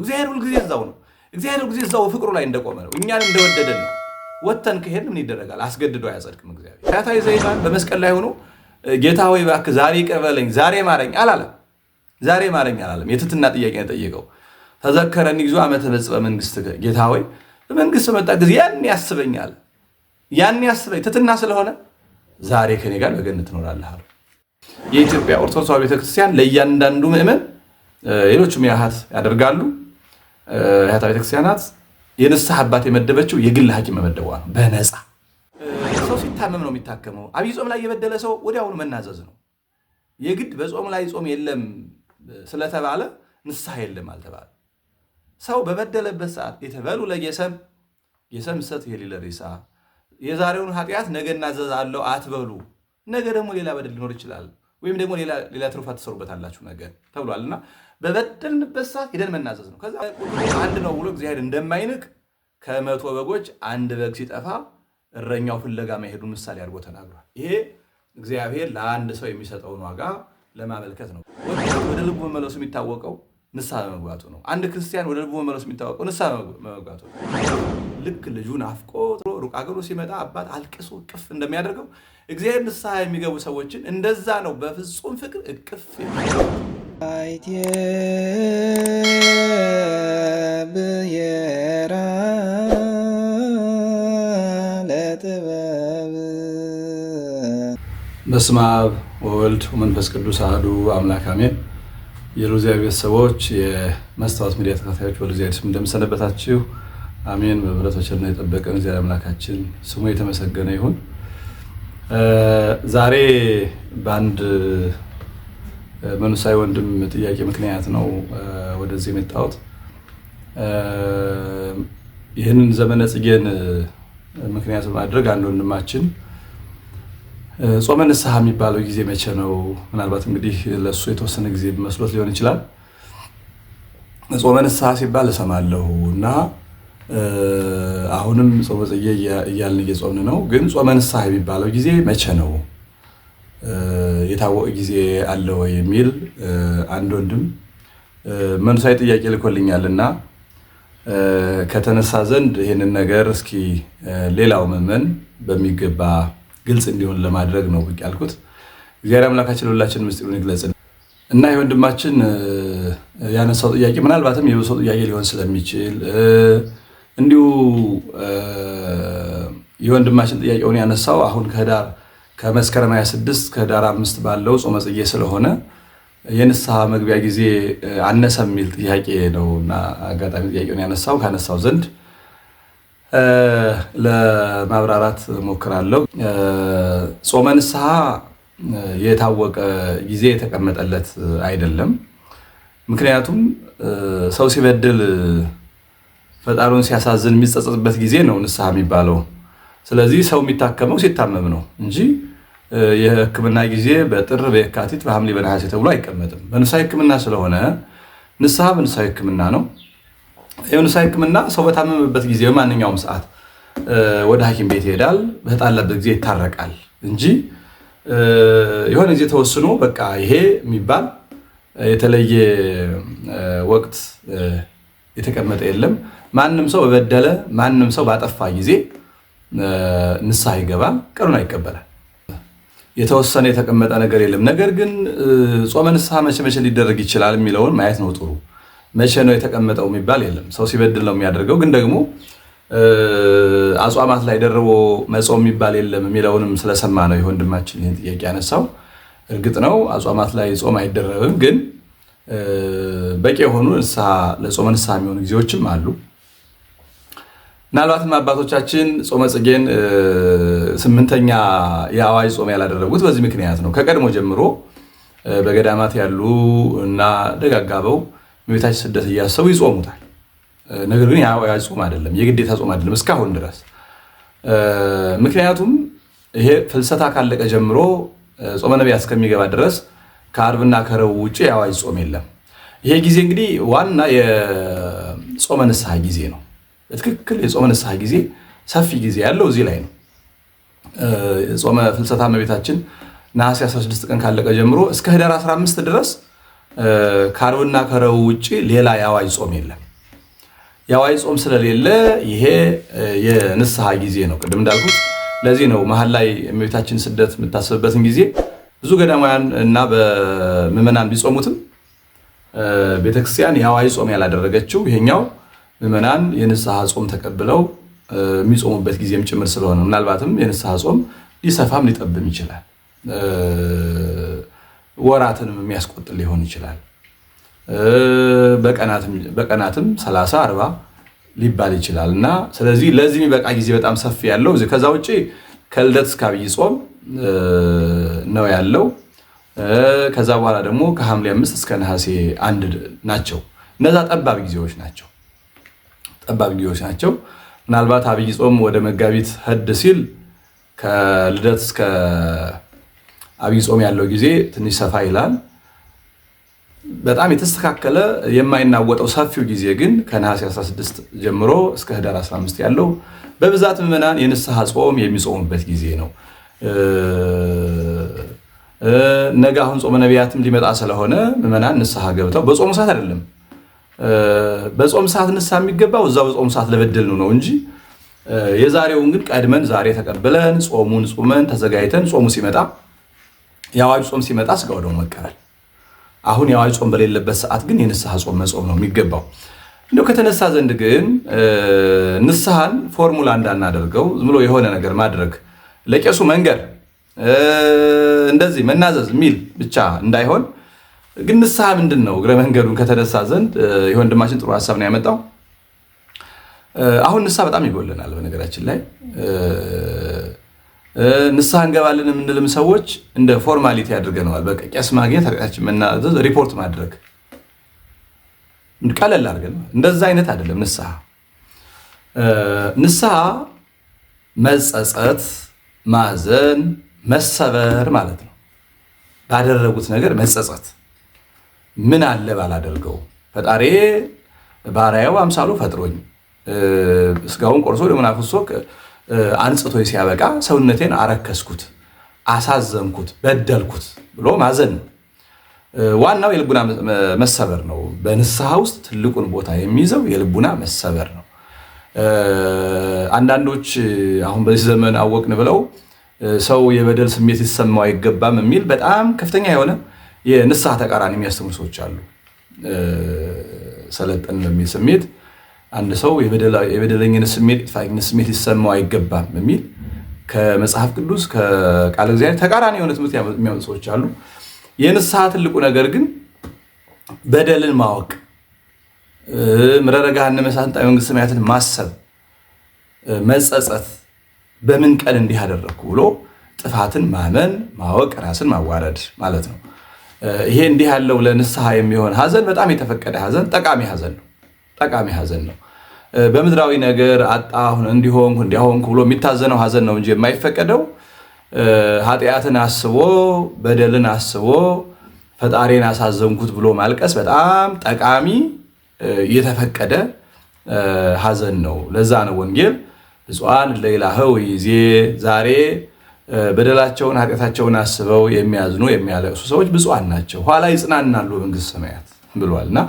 እግዚአብሔር ሁሉ ጊዜ እዛው ነው። እግዚአብሔር ሁሉ ጊዜ እዛው ፍቅሩ ላይ እንደቆመ ነው። እኛን እንደወደደን ነው። ወተን ከሄድን ምን ይደረጋል? አስገድዶ አያጸድቅም እግዚአብሔር። ታታይ ዘይማን በመስቀል ላይ ሆኖ ጌታ ሆይ እባክህ ዛሬ ይቅር በለኝ፣ ዛሬ ማረኝ አላለም። ዛሬ ማረኝ አላለም። የትህትና ጥያቄ ነው የጠየቀው። ተዘከረኒ እግዚኦ አመ ትመጽእ በመንግሥትከ፣ ጌታ ሆይ በመንግስት መጣ ጊዜ ያን ያስበኛል፣ ያን ያስበኝ ትህትና ስለሆነ ዛሬ ከኔ ጋር በገነት ትኖራለህ። የኢትዮጵያ ኦርቶዶክስ ተዋሕዶ ቤተክርስቲያን ለእያንዳንዱ ምእመን ሌሎችም ያህት ያደርጋሉ። ያህታ ቤተክርስቲያናት የንስሐ አባት የመደበችው የግል ሐኪም መመደቧ ነው። በነፃ ሰው ሲታመም ነው የሚታከመው። አብይ ጾም ላይ የበደለ ሰው ወዲያውኑ መናዘዝ ነው። የግድ በጾም ላይ ጾም የለም ስለተባለ ንስሐ የለም አልተባለ። ሰው በበደለበት ሰዓት የተበሉ ለጌሰም ጌሰም ሰት የሌለ ሬሳ የዛሬውን ኃጢአት ነገ እናዘዛለሁ አትበሉ። ነገ ደግሞ ሌላ በደል ሊኖር ይችላል፣ ወይም ደግሞ ሌላ ትሩፋት ትሰሩበታላችሁ ነገር ተብሏልና በበደልንበት ሰዓት ሄደን መናዘዝ ነው። ከዛ አንድ ነው ብሎ እግዚአብሔር እንደማይንቅ ከ100 በጎች አንድ በግ ሲጠፋ እረኛው ፍለጋ መሄዱን ምሳሌ አድርጎ ተናግሯል። ይሄ እግዚአብሔር ለአንድ ሰው የሚሰጠውን ዋጋ ለማመልከት ነው። ወደ ልቡ መመለሱ የሚታወቀው ንስሐ በመግባቱ ነው። አንድ ክርስቲያን ወደ ልቡ መመለሱ የሚታወቀው ንስሐ በመግባቱ ነው። ልክ ልጁን አፍቆ ሩቅ አገሩ ሲመጣ አባት አልቅሶ እቅፍ እንደሚያደርገው እግዚአብሔር ንስሐ የሚገቡ ሰዎችን እንደዛ ነው በፍጹም ፍቅር እቅፍ በስመ አብ ወወልድ ወመንፈስ ቅዱስ አሐዱ አምላክ አሜን። የሉዚያ ቤተሰቦች የመስታወት ሚዲያ ተከታታዮች ወደዚያ ስም እንደምሰነበታችሁ አሜን። በብረቶችና የጠበቀን እግዚአብሔር አምላካችን ስሙ የተመሰገነ ይሁን። ዛሬ በአንድ መንፈሳዊ ወንድም ጥያቄ ምክንያት ነው ወደዚህ የመጣሁት። ይህንን ዘመነ ጽጌን ምክንያት በማድረግ አንድ ወንድማችን ጾመ ንስሐ የሚባለው ጊዜ መቼ ነው? ምናልባት እንግዲህ ለእሱ የተወሰነ ጊዜ መስሎት ሊሆን ይችላል። ጾመ ንስሐ ሲባል እሰማለሁ እና አሁንም ጾመ ጽጌ እያልን እየጾምን ነው። ግን ጾመ ንስሐ የሚባለው ጊዜ መቼ ነው? የታወቀ ጊዜ አለ ወይ የሚል አንድ ወንድም መንፈሳዊ ጥያቄ ልኮልኛልና ከተነሳ ዘንድ ይህንን ነገር እስኪ ሌላው ምዕመን በሚገባ ግልጽ እንዲሆን ለማድረግ ነው ብቅ ያልኩት። እግዚአብሔር አምላካችን ሁላችን ምስጢሩን ይግለጽ እና የወንድማችን ያነሳው ጥያቄ ምናልባትም የብዙ ጥያቄ ሊሆን ስለሚችል እንዲሁ የወንድማችን ጥያቄውን ያነሳው አሁን ከመስከረም 26 ከህዳር 5 ባለው ጾመ ጽጌ ስለሆነ የንስሐ መግቢያ ጊዜ አነሰ የሚል ጥያቄ ነውና አጋጣሚ ጥያቄውን ያነሳው ካነሳው ዘንድ ለማብራራት ሞክራለሁ። ጾመ ንስሐ የታወቀ ጊዜ የተቀመጠለት አይደለም። ምክንያቱም ሰው ሲበድል ፈጣሪውን ሲያሳዝን የሚጸጸትበት ጊዜ ነው ንስሐ የሚባለው። ስለዚህ ሰው የሚታከመው ሲታመም ነው እንጂ የሕክምና ጊዜ በጥር በየካቲት በሐምሌ በነሐሴ ተብሎ አይቀመጥም። በንስሐ ሕክምና ስለሆነ ንስሐ በንስሐ ሕክምና ነው። የንስሐ ሕክምና ሰው በታመመበት ጊዜ በማንኛውም ሰዓት ወደ ሐኪም ቤት ይሄዳል፣ በተጣላበት ጊዜ ይታረቃል እንጂ የሆነ ጊዜ ተወስኖ በቃ ይሄ የሚባል የተለየ ወቅት የተቀመጠ የለም። ማንም ሰው በበደለ ማንም ሰው ባጠፋ ጊዜ ንስሐ ይገባል፣ ቀኑን ይቀበላል። የተወሰነ የተቀመጠ ነገር የለም። ነገር ግን ጾመ ንስሐ መቼ መቼ ሊደረግ ይችላል የሚለውን ማየት ነው ጥሩ። መቼ ነው የተቀመጠው የሚባል የለም። ሰው ሲበድል ነው የሚያደርገው። ግን ደግሞ አጽዋማት ላይ ደርቦ መጾም የሚባል የለም የሚለውንም ስለሰማ ነው የወንድማችን ይህን ጥያቄ ያነሳው። እርግጥ ነው አጽዋማት ላይ ጾም አይደረብም። ግን በቂ የሆኑ ለጾመ ንስሐ የሚሆኑ ጊዜዎችም አሉ። ምናልባትም አባቶቻችን ጾመ ጽጌን 8ኛ የአዋጅ ጾም ያላደረጉት በዚህ ምክንያት ነው። ከቀድሞ ጀምሮ በገዳማት ያሉ እና ደጋጋበው እመቤታችን ስደት እያሰቡ ይጾሙታል። ነገር ግን የአዋጅ ጾም አይደለም፣ የግዴታ ጾም አይደለም እስካሁን ድረስ። ምክንያቱም ይሄ ፍልሰታ ካለቀ ጀምሮ ጾመ ነቢያት እስከሚገባ ድረስ ከዓርብና ከረቡዕ ውጭ የአዋጅ ጾም የለም። ይሄ ጊዜ እንግዲህ ዋና የጾመ ንስሐ ጊዜ ነው። በትክክል የጾመ ንስሐ ጊዜ ሰፊ ጊዜ ያለው እዚህ ላይ ነው። ጾመ ፍልሰታ እመቤታችን ነሐሴ 16 ቀን ካለቀ ጀምሮ እስከ ህዳር 15 ድረስ ከዓርብና ከረቡዕ ውጭ ሌላ የአዋጅ ጾም የለም። የአዋጅ ጾም ስለሌለ ይሄ የንስሐ ጊዜ ነው። ቅድም እንዳልኩት ለዚህ ነው መሀል ላይ እመቤታችን ስደት የምታስብበትን ጊዜ ብዙ ገዳማውያን እና በምዕመናን ቢጾሙትም ቤተክርስቲያን የአዋጅ ጾም ያላደረገችው ይሄኛው ምዕመናን የንስሐ ጾም ተቀብለው የሚጾሙበት ጊዜም ጭምር ስለሆነ ምናልባትም የንስሐ ጾም ሊሰፋም ሊጠብም ይችላል። ወራትንም የሚያስቆጥር ሊሆን ይችላል። በቀናትም 30 40 ሊባል ይችላል እና ስለዚህ ለዚህ የሚበቃ ጊዜ በጣም ሰፊ ያለው ከዛ ውጪ ከልደት እስከ ዐቢይ ጾም ነው ያለው። ከዛ በኋላ ደግሞ ከሐምሌ 5 እስከ ነሐሴ 1 ናቸው። እነዛ ጠባብ ጊዜዎች ናቸው። ምናልባት ዐቢይ ጾም ወደ መጋቢት ሄድ ሲል ከልደት እስከ ዐቢይ ጾም ያለው ጊዜ ትንሽ ሰፋ ይላል። በጣም የተስተካከለ የማይናወጠው ሰፊው ጊዜ ግን ከነሐሴ 16 ጀምሮ እስከ ህዳር 15 ያለው በብዛት ምዕመናን የንስሐ ጾም የሚጾሙበት ጊዜ ነው። ነገ አሁን ጾመ ነቢያትም ሊመጣ ስለሆነ ምዕመናን ንስሐ ገብተው በጾሙ ሰዓት አይደለም። በጾም ሰዓት ንስሐ የሚገባው እዛው በጾሙ ሰዓት ለበደልነው ነው እንጂ የዛሬውን ግን ቀድመን ዛሬ ተቀብለን ጾሙን ጾመን ተዘጋጅተን ጾሙ ሲመጣ የአዋጅ ጾም ሲመጣ ስጋው ደግሞ መቀበል። አሁን የአዋጅ ጾም በሌለበት ሰዓት ግን የንስሐ ጾም መጾም ነው የሚገባው። እንደው ከተነሳ ዘንድ ግን ንስሐን ፎርሙላ እንዳናደርገው ዝም ብሎ የሆነ ነገር ማድረግ ለቄሱ መንገር እንደዚህ መናዘዝ የሚል ብቻ እንዳይሆን ግን ንስሐ ምንድን ነው እግረ መንገዱን ከተነሳ ዘንድ የወንድማችን ጥሩ ሐሳብ ነው ያመጣው። አሁን ንስሐ በጣም ይጎለናል። በነገራችን ላይ ንስሐ እንገባለን የምንልም ሰዎች እንደ ፎርማሊቲ አድርገነዋል። በቃ ቄስ ማግኘት ኃጢአታችን መናዘዝ ሪፖርት ማድረግ ቀለል አድርገን እንደዛ አይነት አይደለም። ንስሐ መጸጸት፣ ማዘን፣ መሰበር ማለት ነው። ባደረጉት ነገር መጸጸት ምን አለ ባላደርገው ፈጣሪ ባሪያው አምሳሉ ፈጥሮኝ ስጋውን ቆርሶ ደሙን አፍስሶ አንጽቶ ሲያበቃ ሰውነቴን አረከስኩት፣ አሳዘንኩት፣ በደልኩት ብሎ ማዘን ነው። ዋናው የልቡና መሰበር ነው። በንስሐ ውስጥ ትልቁን ቦታ የሚይዘው የልቡና መሰበር ነው። አንዳንዶች አሁን በዚህ ዘመን አወቅን ብለው ሰው የበደል ስሜት ሊሰማው አይገባም የሚል በጣም ከፍተኛ የሆነ የንስሐ ተቃራኒ የሚያስተምሩ ሰዎች አሉ። ሰለጠን በሚል ስሜት አንድ ሰው የበደለኝነት ስሜት የጥፋተኝነት ስሜት ሊሰማው አይገባም የሚል ከመጽሐፍ ቅዱስ ከቃለ እግዚአብሔር ተቃራኒ የሆነ ትምህርት የሚያመጡ ሰዎች አሉ። የንስሐ ትልቁ ነገር ግን በደልን ማወቅ፣ ምረረ ገሃነመ እሳትን ጣዕመ መንግሥተ ሰማያትን ማሰብ፣ መጸጸት፣ በምን ቀን እንዲህ አደረግኩ ብሎ ጥፋትን ማመን፣ ማወቅ፣ ራስን ማዋረድ ማለት ነው። ይሄ እንዲህ ያለው ለንስሐ የሚሆን ሐዘን በጣም የተፈቀደ ሐዘን፣ ጠቃሚ ሐዘን ነው። በምድራዊ ነገር አጣሁ እንዲሆንኩ እንዲያሆንኩ ብሎ የሚታዘነው ሐዘን ነው እንጂ የማይፈቀደው ኃጢአትን አስቦ በደልን አስቦ ፈጣሪን አሳዘንኩት ብሎ ማልቀስ በጣም ጠቃሚ የተፈቀደ ሐዘን ነው። ለዛ ነው ወንጌል ብፁዓን እለ ይላህው ይዜ ዛሬ በደላቸውን ኃጢአታቸውን አስበው የሚያዝኑ የሚያለቅሱ ሰዎች ብፁዓን ናቸው ኋላ ይጽናናሉ በመንግሥተ ሰማያት ብሏልና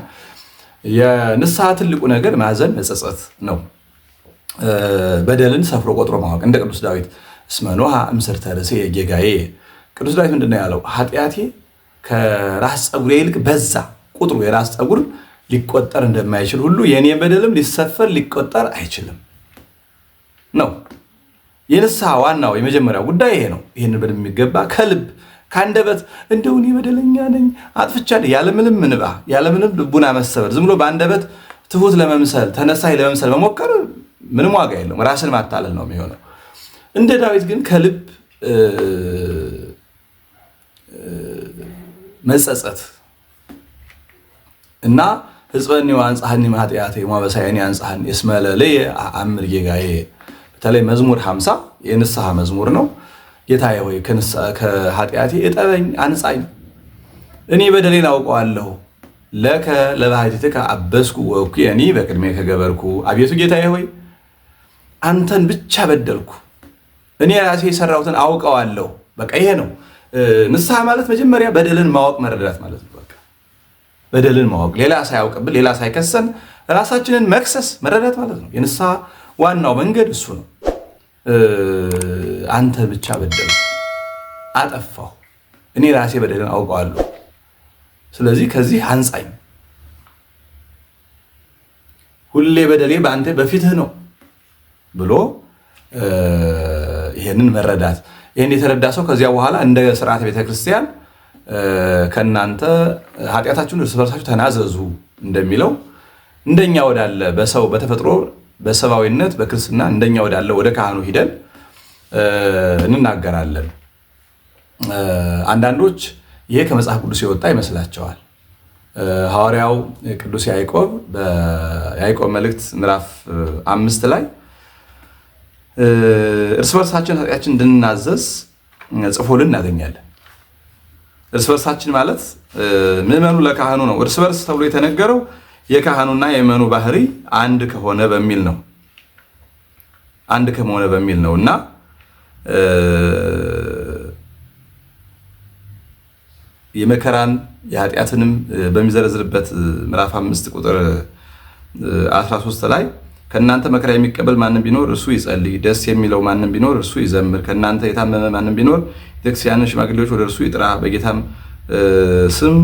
የንስሐ ትልቁ ነገር ማዘን መጸጸት ነው። በደልን ሰፍሮ ቆጥሮ ማወቅ እንደ ቅዱስ ዳዊት እስመ ኖኃ እምስርተ ርእሴ ጌጋዬ። ቅዱስ ዳዊት ምንድን ነው ያለው? ኃጢአቴ ከራስ ፀጉሬ ይልቅ በዛ። ቁጥሩ የራስ ፀጉር ሊቆጠር እንደማይችል ሁሉ የኔ በደልም ሊሰፈር ሊቆጠር አይችልም ነው። የንስሐ ዋናው የመጀመሪያው ጉዳይ ይሄ ነው። ይህን በደንብ የሚገባ ከልብ ከአንደበት እንደው እኔ በደለኛ ነኝ አጥፍቻለሁ ያለምንም እንባ ያለምንም ልቡና መሰበር ዝም ብሎ በአንደበት ትሁት ለመምሰል ተነሳይ ለመምሰል መሞከር ምንም ዋጋ የለውም። ራስን ማታለል ነው የሚሆነው። እንደ ዳዊት ግን ከልብ መጸጸት እና ሕጽበኒ ወአንጽሐኒ እምኃጢአቴ ወአበሳየኒ አንጽሐኒ እስመ ለልየ አእምር ጌጋዬ። በተለይ መዝሙር 50 የንስሐ መዝሙር ነው። ጌታዬ ሆይ ከኃጢአቴ እጠበኝ አንጻኝ፣ እኔ በደሌን አውቀዋለሁ። ለከ ለባሕቲትከ አበስኩ ወእኩየኒ በቅድሜከ ገበርኩ። አቤቱ ጌታዬ ሆይ አንተን ብቻ በደልኩ፣ እኔ ራሴ የሰራሁትን አውቀዋለሁ። በቃ ይሄ ነው ንስሐ ማለት። መጀመሪያ በደልን ማወቅ መረዳት ማለት ነው። በቃ በደልን ማወቅ ሌላ ሳያውቅብን ሌላ ሳይከሰን ራሳችንን መክሰስ መረዳት ማለት ነው። የንስሐ ዋናው መንገድ እሱ ነው። አንተ ብቻ በደልኩ፣ አጠፋሁ፣ እኔ ራሴ በደልን አውቀዋለሁ፣ ስለዚህ ከዚህ አንጻኝ፣ ሁሌ በደሌ በአንተ በፊትህ ነው ብሎ ይሄንን መረዳት። ይሄን የተረዳ ሰው ከዚያ በኋላ እንደ ስርዓተ ቤተክርስቲያን ከእናንተ ኃጢአታችሁን እርስ በርሳችሁ ተናዘዙ እንደሚለው እንደኛ ወዳለ በሰው በተፈጥሮ በሰብአዊነት በክርስትና እንደኛ ወዳለ ወደ ካህኑ ሂደን እንናገራለን። አንዳንዶች ይሄ ከመጽሐፍ ቅዱስ የወጣ ይመስላቸዋል። ሐዋርያው ቅዱስ ያዕቆብ በያዕቆብ መልእክት ምዕራፍ 5 ላይ እርስ በርሳችን ኃጢአታችንን እንድንናዘዝ ጽፎልን እናገኛለን። እርስ በርሳችን ማለት ምዕመኑ ለካህኑ ነው። እርስ በርስ ተብሎ የተነገረው የካህኑና የምዕመኑ ባህሪ አንድ ከሆነ በሚል ነው። አንድ ከሆነ በሚል ነው እና የመከራን የኃጢአትንም በሚዘረዝርበት ምዕራፍ 5 ቁጥር 13 ላይ ከእናንተ መከራ የሚቀበል ማንም ቢኖር እርሱ ይጸልይ፣ ደስ የሚለው ማንም ቢኖር እርሱ ይዘምር፣ ከእናንተ የታመመ ማንም ቢኖር ቤተክርስቲያንን ሽማግሌዎች ወደ እርሱ ይጥራ፣ በጌታም ስም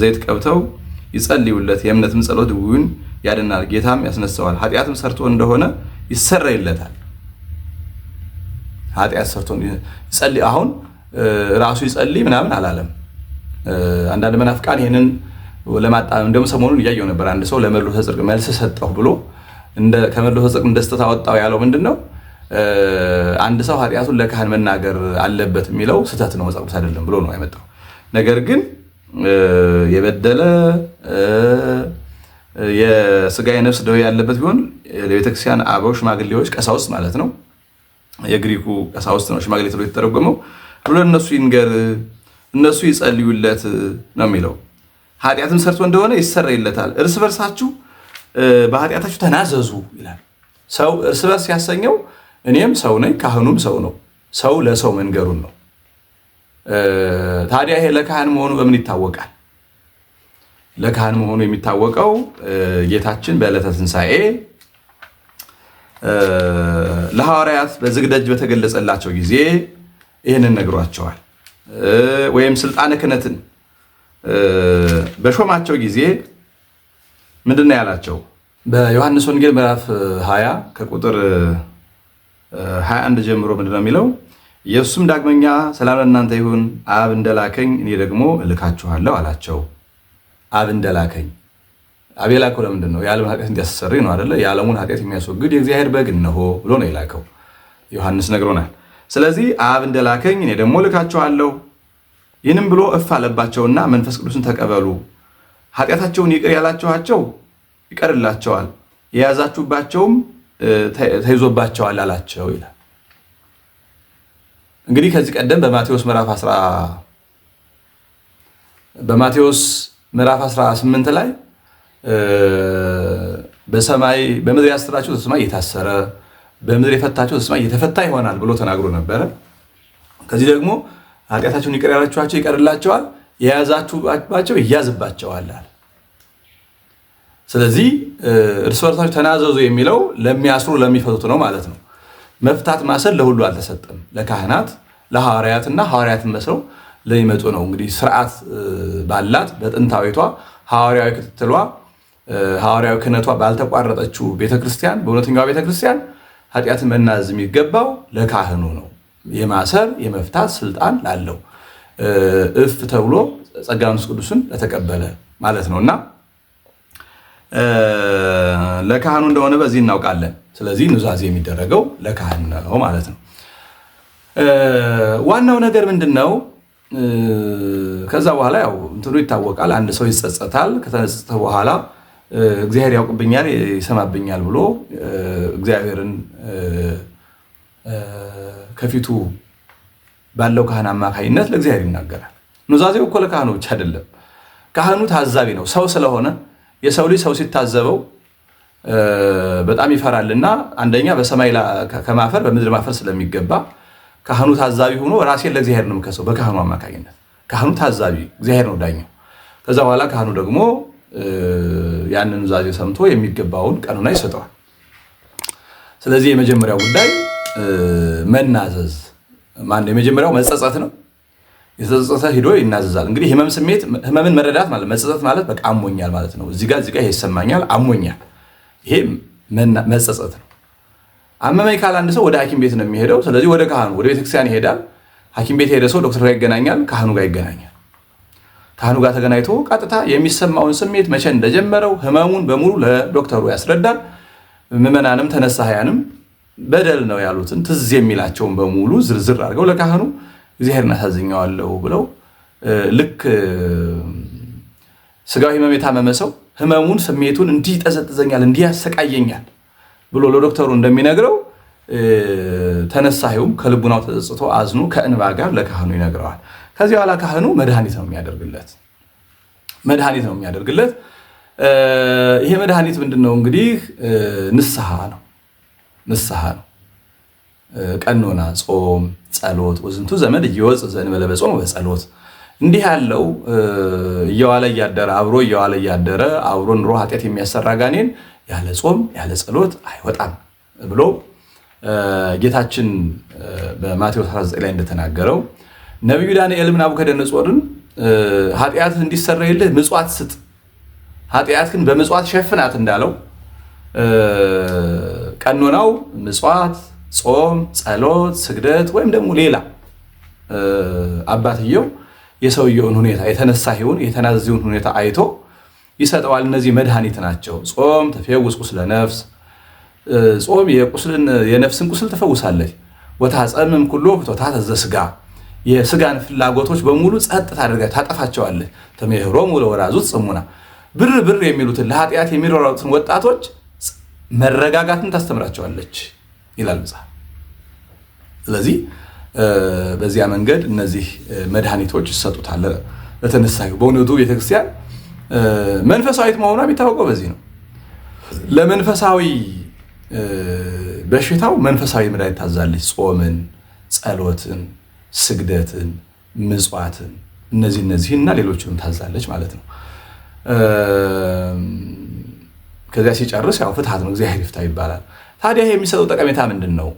ዘይት ቀብተው ይጸልዩለት፣ የእምነትም ጸሎት ድውዩን ያድናል፣ ጌታም ያስነሳዋል። ኃጢአትም ሰርቶ እንደሆነ ይሰረይለታል። ኃጢአት ሰርቶ ይጸልይ፣ አሁን ራሱ ይጸልይ ምናምን አላለም። አንዳንድ መናፍቃን ይሄንን ለማጣም እንደውም ሰሞኑን እያየው ነበር። አንድ ሰው ለመልሶ ጽድቅ መልስ ሰጠሁ ብሎ ከመልሶ ጽድቅ እንደስተታ ወጣው ያለው ምንድነው? አንድ ሰው ኃጢአቱን ለካህን መናገር አለበት የሚለው ስህተት ነው፣ መጽሐፍ ቅዱስ አይደለም ብሎ ነው ያመጣው። ነገር ግን የበደለ የስጋ የነፍስ ደዌ ያለበት ቢሆን ለቤተክርስቲያን አበው ሽማግሌዎች፣ ቀሳውስት ማለት ነው፣ የግሪኩ ቀሳውስት ነው ሽማግሌ ተብሎ የተተረጎመው፣ ለእነሱ ይንገር፣ እነሱ ይጸልዩለት ነው የሚለው። ኃጢአትን ሰርቶ እንደሆነ ይሰረይለታል፣ እርስ በርሳችሁ በኃጢአታችሁ ተናዘዙ ይላል። ሰው እርስ በርስ ያሰኘው እኔም ሰው ነኝ፣ ካህኑም ሰው ነው። ሰው ለሰው መንገሩን ነው። ታዲያ ይሄ ለካህን መሆኑ በምን ይታወቃል? ለካህን መሆኑ የሚታወቀው ጌታችን በዕለተ ትንሣኤ ለሐዋርያት በዝግ ደጅ በተገለጸላቸው ጊዜ ይህንን ነግሯቸዋል። ወይም ስልጣነ ክህነትን በሾማቸው ጊዜ ምንድን ነው ያላቸው? በዮሐንስ ወንጌል ምዕራፍ 20 ከቁጥር 21 ጀምሮ ምንድን ነው የሚለው? ኢየሱስም ዳግመኛ ሰላም ለእናንተ ይሁን፣ አብ እንደላከኝ እኔ ደግሞ እልካችኋለሁ አላቸው። አብ እንደላከኝ፣ አብ የላከው ለምንድን ነው? የዓለምን ኃጢአት እንዲያስተሰርይ ነው አይደለ? የዓለሙን ኃጢአት የሚያስወግድ የእግዚአብሔር በግ እነሆ ብሎ ነው የላከው። ዮሐንስ ነግሮናል። ስለዚህ አብ እንደላከኝ እኔ ደግሞ እልካችኋለሁ። ይህንም ብሎ እፍ አለባቸውና መንፈስ ቅዱስን ተቀበሉ፣ ኃጢአታቸውን ይቅር ያላችኋቸው ይቀርላቸዋል፣ የያዛችሁባቸውም ተይዞባቸዋል አላቸው ይላል። እንግዲህ ከዚህ ቀደም በማቴዎስ ምዕራፍ 18 ላይ በምድር ያሰራችሁ በሰማይ እየታሰረ በምድር የፈታችሁ በሰማይ እየተፈታ ይሆናል ብሎ ተናግሮ ነበረ። ከዚህ ደግሞ ኃጢአታችሁን ይቅር ያላችኋቸው ይቀርላቸዋል፣ የያዛችሁባቸው ይያዝባቸዋል አለ። ስለዚህ እርስ በርሳችሁ ተናዘዙ የሚለው ለሚያስሩ ለሚፈቱት ነው ማለት ነው። መፍታት ማሰር ለሁሉ አልተሰጠም። ለካህናት ለሐዋርያትና ሐዋርያትን መስለው ለሚመጡ ነው። እንግዲህ ስርዓት ባላት በጥንታዊቷ ሐዋርያዊ ክትትሏ ሐዋርያዊ ክህነቷ ባልተቋረጠችው ቤተክርስቲያን፣ በእውነተኛዋ ቤተክርስቲያን ኃጢአትን መናዘዝ የሚገባው ለካህኑ ነው። የማሰር የመፍታት ስልጣን ላለው እፍ ተብሎ ጸጋ መንፈስ ቅዱስን ለተቀበለ ማለት ነውና ለካህኑ እንደሆነ በዚህ እናውቃለን። ስለዚህ ኑዛዜ የሚደረገው ለካህን ነው ማለት ነው። ዋናው ነገር ምንድነው? ከዛ በኋላ ያው እንትኑ ይታወቃል። አንድ ሰው ይጸጸታል። ከተጸጸተ በኋላ እግዚአብሔር ያውቅብኛል፣ ይሰማብኛል ብሎ እግዚአብሔርን ከፊቱ ባለው ካህን አማካይነት ለእግዚአብሔር ይናገራል። ኑዛዜው እኮ ለካህኑ ብቻ አይደለም። ካህኑ ታዛቢ ነው። ሰው ስለሆነ የሰው ልጅ ሰው ሲታዘበው በጣም ይፈራልና አንደኛ በሰማይ ከማፈር በምድር ማፈር ስለሚገባ ካህኑ ታዛቢ ሆኖ ራሴን ለእግዚአብሔር ነው የምከሰው በካህኑ አማካኝነት። ካህኑ ታዛቢ፣ እግዚአብሔር ነው ዳኛው። ከዛ በኋላ ካህኑ ደግሞ ያንን ኑዛዜ ሰምቶ የሚገባውን ቀኑና ይሰጠዋል። ስለዚህ የመጀመሪያው ጉዳይ መናዘዝ የመጀመሪያው መጸጸት ነው። የተጸጸተ ሂዶ ይናዘዛል። እንግዲህ ህመም ስሜት ህመምን መረዳት ማለት መጸጸት ማለት በቃ አሞኛል ማለት ነው። እዚህ ጋር ይሄ ይሰማኛል፣ አሞኛል፣ ይሄ መጸጸት ነው። አመመኝ ካለ አንድ ሰው ወደ ሐኪም ቤት ነው የሚሄደው። ስለዚህ ወደ ካህኑ ወደ ቤተክርስቲያን ይሄዳል። ሐኪም ቤት የሄደ ሰው ዶክተር ጋር ይገናኛል፣ ካህኑ ጋር ይገናኛል። ካህኑ ጋር ተገናኝቶ ቀጥታ የሚሰማውን ስሜት መቼ እንደጀመረው ህመሙን በሙሉ ለዶክተሩ ያስረዳል። ምዕመናንም ተነሳያንም በደል ነው ያሉትን ትዝ የሚላቸውን በሙሉ ዝርዝር አድርገው ለካህኑ እግዚአብሔርን አሳዝኘዋለሁ ብለው ልክ ስጋዊ ህመም የታመመ ሰው ህመሙን ስሜቱን እንዲህ ጠዘጥዘኛል እንዲህ ያሰቃየኛል ብሎ ለዶክተሩ እንደሚነግረው ተነሳዩም ከልቡናው ተጸጽቶ አዝኖ ከእንባ ጋር ለካህኑ ይነግረዋል። ከዚህ በኋላ ካህኑ መድኃኒት ነው የሚያደርግለት። ይሄ መድኃኒት ምንድነው? እንግዲህ ንስሐ ነው። ቀኖና፣ ጾም፣ ጸሎት ወዝንቱ ዘመድ እየወጽእ ዘእንበለ በጾም በጸሎት እንዲህ ያለው እየዋለ እያደረ አብሮ ኑሮ ኃጢአት የሚያሰራ ጋኔን ያለ ጾም ያለ ጸሎት አይወጣም ብሎ ጌታችን በማቴዎስ 19 ላይ እንደተናገረው ነቢዩ ዳንኤልም ናቡከደነጾርን ኃጢአት እንዲሰረይልህ ምጽዋት ስጥ፣ ኃጢአት ግን በምጽዋት ሸፍናት እንዳለው ቀኖናው ምጽዋት፣ ጾም፣ ጸሎት፣ ስግደት ወይም ደግሞ ሌላ አባትየው የሰውየውን ሁኔታ የተናዘዘውን ሁኔታ አይቶ ይሰጠዋል። እነዚህ መድኃኒት ናቸው። ጾም ተፈውስ ቁስለ ነፍስ፣ ጾም የነፍስን ቁስል ትፈውሳለች። ወታጸምም ኩሎ ፍቶታተ ዘሥጋ፣ የስጋን ፍላጎቶች በሙሉ ጸጥ ታጠፋቸዋለች። ተምህሮሙ ለወራዙት ጽሙና፣ ብር የሚሉትን ለኃጢአት የሚሮሩትን ወጣቶች መረጋጋትን ታስተምራቸዋለች ይላል መጽሐፍ። ስለዚህ በዚያ መንገድ እነዚህ መድኃኒቶች ይሰጡታል ለተነሳዩ። በእውነቱ ቤተክርስቲያን መንፈሳዊት መሆኗ የሚታወቀው በዚህ ነው። ለመንፈሳዊ በሽታው መንፈሳዊ መድኃኒት ታዛለች። ጾምን፣ ጸሎትን፣ ስግደትን፣ ምጽዋትን እነዚህና ሌሎችንም ታዛለች ማለት ነው። ከዚያ ሲጨርስ ያው ፍትሐት ነው፣ እግዚአብሔር ይፍታ ይባላል። ታዲያ ይሄ የሚሰጠው ጠቀሜታ ምንድን ነው?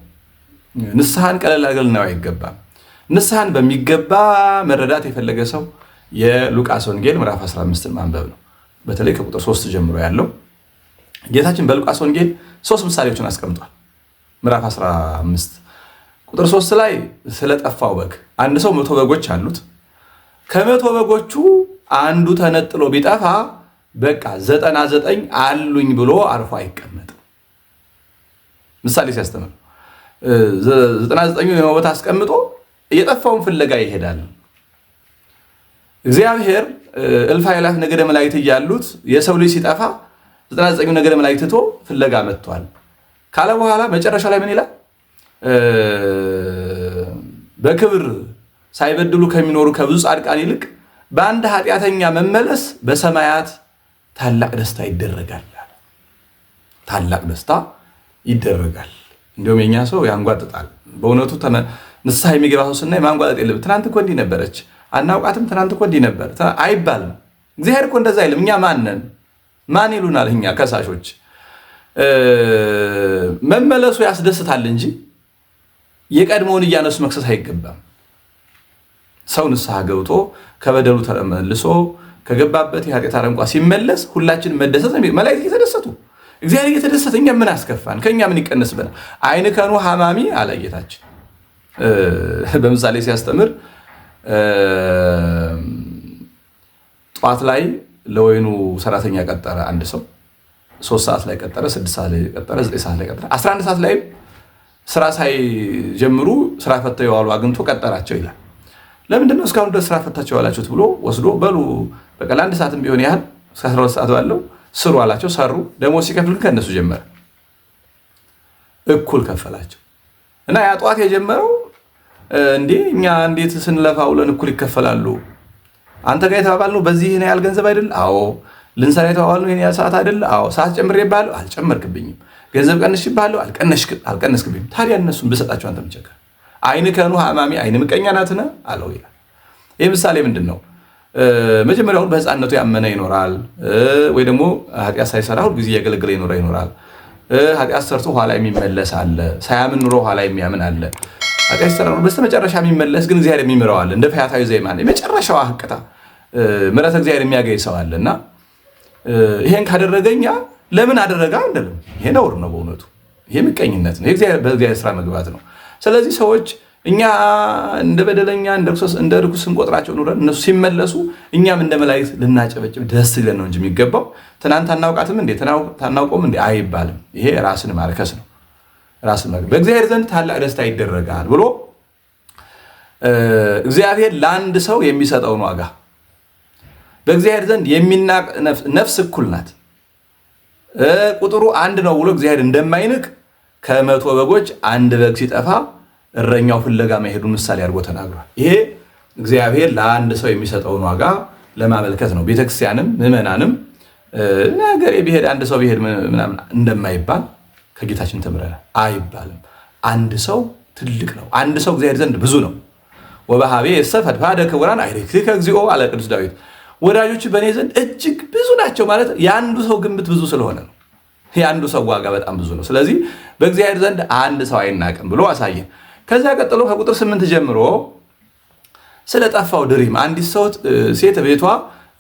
ንስሐን ቀለል አድርገን ልናየው አይገባም። ንስሐን በሚገባ መረዳት የፈለገ ሰው የሉቃስ ወንጌል ምዕራፍ 15ን ማንበብ ነው። በተለይ ከቁጥር 3 ጀምሮ ያለው ጌታችን በሉቃስ ወንጌል 3 ምሳሌዎችን አስቀምጧል። ምዕራፍ 15 ቁጥር 3 ላይ ስለጠፋው በግ፣ አንድ ሰው 100 በጎች አሉት። ከ100 በጎቹ አንዱ ተነጥሎ ቢጠፋ በቃ 99 አሉኝ ብሎ አርፎ አይቀመጥም። ምሳሌ ሲያስተምር 99ን ቦታ አስቀምጦ የጠፋውን ፍለጋ ይሄዳል። እግዚአብሔር እልፍ አእላፍ ነገደ መላእክት እያሉት የሰው ልጅ ሲጠፋ 99 ነገደ መላእክት ትቶ ፍለጋ መጥቷል ካለ በኋላ መጨረሻ ላይ ምን ይላል? በክብር ሳይበድሉ ከሚኖሩ ከብዙ ጻድቃን ይልቅ በአንድ ኃጢአተኛ መመለስ በሰማያት ታላቅ ደስታ ይደረጋል። ታላቅ ደስታ ይደረጋል። እንዲሁም የኛ ሰው ያንጓጥጣል። በእውነቱ ንስሐ የሚገባ ሰው ስናይ ማንጓጠጥ የለም። ትናንት እኮ እንዲህ ነበረች፣ አናውቃትም፣ ትናንት እኮ እንዲህ ነበር አይባልም። እግዚአብሔር እኮ እንደዛ አይልም። እኛ ማን ይሉናል? እኛ ከሳሾች። መመለሱ ያስደስታል እንጂ የቀድሞውን እያነሱ መክሰስ አይገባም። ሰው ንስሐ ገብቶ ከበደሉ ተመልሶ ከገባበት የኃጢአት አረንቋ ሲመለስ ሁላችንም መደሰት ነው። መላእክት እየተደሰቱ እግዚአብሔር እየተደሰተ እኛ ምን አስከፋን? ከኛ ምን ይቀነስብናል? አይንከኑ ሐማሚ አለ ጌታችን በምሳሌ ሲያስተምር። ጠዋት ላይ ለወይኑ ሰራተኛ ቀጠረ አንድ ሰው። 3 ሰዓት ላይ ቀጠረ፣ 6 ሰዓት ላይ ቀጠረ፣ 9 ሰዓት ላይ ቀጠረ። 11 ሰዓት ላይ ስራ ሳይጀምሩ ስራ ፈተው የዋሉ አግኝቶ ቀጠራቸው ይላል። ለምንድነው እስካሁን ድረስ ስራ ፈታቸው ያላችሁት ብሎ ወስዶ በሉ በቃ ለ1 ሰዓትም ቢሆን ያህል እስከ 12 ሰዓት ባለው ስሩ አላቸው። ሰሩ። ደሞዝ ሲከፍል ከእነሱ ጀመረ፣ እኩል ከፈላቸው። እና ያ ጠዋት የጀመረው እንዴ እኛ እንዴት ስንለፋ ውለን እኩል ይከፈላሉ? አንተ ጋር የተባባልነው በዚህ ነው ያህል ገንዘብ አይደል? አዎ። ልንሰራ የተባባልነው ይሄን ያህል ሰዓት አይደል? አዎ። ሰዓት ጨምሬብሃለሁ? አልጨመርክብኝም። ገንዘብ ቀንሼብሃለሁ? አልቀነስክብኝም። ታዲያ እነሱን ብሰጣቸው አንተ ምን ቸገረ? አይን ከኑ ሐማሚ አይን ምቀኛ ናትን አለው ይላል። ይህ ምሳሌ ምንድን ነው? መጀመሪያውን በህፃንነቱ ያመነ ይኖራል ወይ ደግሞ ኃጢአት ሳይሰራ ሁሉ ጊዜ ያገለገለ ይኖራል። ኃጢአት ሰርቶ ኋላ የሚመለስ አለ። ሳያምን ኑሮ ኋላ የሚያምን አለ። ኃጢአት ሰራ በስተመጨረሻ የሚመለስ ግን እግዚአብሔር የሚምረው አለ። እንደ ፈያታዊ ዘይማን የመጨረሻው ህቅታ ምሕረት እግዚአብሔር የሚያገኝ ሰው አለና ይሄን ካደረገኛ ለምን አደረጋ አንልም። ይሄ ነውር ነው በእውነቱ። ይሄ ምቀኝነት ነው። በእግዚአብሔር ስራ መግባት ነው። ስለዚህ ሰዎች እኛ እንደ በደለኛ እንደ ርኩስ እንቆጥራቸው ኑረን እነሱ ሲመለሱ እኛም እንደ መላእክት ልናጨበጭብ ደስ ይለን ነው እንጂ የሚገባው ትናንት አናውቃትም እንዴ ታናውቆም እንዴ አይባልም። ይሄ ራስን ማርከስ ነው። ራስን ማርከስ በእግዚአብሔር ዘንድ ታላቅ ደስታ ይደረጋል ብሎ እግዚአብሔር ለአንድ ሰው የሚሰጠውን ዋጋ በእግዚአብሔር ዘንድ የሚናቅ ነፍስ እኩል ናት። ቁጥሩ አንድ ነው ብሎ እግዚአብሔር እንደማይንቅ ከ100 በጎች አንድ በግ ሲጠፋ እረኛው ፍለጋ መሄዱን ምሳሌ አድርጎ ተናግሯል። ይሄ እግዚአብሔር ለአንድ ሰው የሚሰጠውን ዋጋ ለማመልከት ነው። ቤተክርስቲያንም ምዕመናንም ነገር ቢሄድ አንድ ሰው ቢሄድ ምናምን እንደማይባል ከጌታችን ተምረናል። አይባልም። አንድ ሰው ትልቅ ነው። አንድ ሰው እግዚአብሔር ዘንድ ብዙ ነው። ወበሃቤ የሰፈድፋደ ክቡራን አይሬክቲከ እግዚኦ አለ ቅዱስ ዳዊት። ወዳጆች በእኔ ዘንድ እጅግ ብዙ ናቸው ማለት የአንዱ ሰው ግምት ብዙ ስለሆነ ነው። የአንዱ ሰው ዋጋ በጣም ብዙ ነው። ስለዚህ በእግዚአብሔር ዘንድ አንድ ሰው አይናቅም ብሎ አሳየን። ከዛ ቀጥሎ ከቁጥር 8 ጀምሮ ስለጠፋው ድሪም አንዲት ሰው ሴት ቤቷ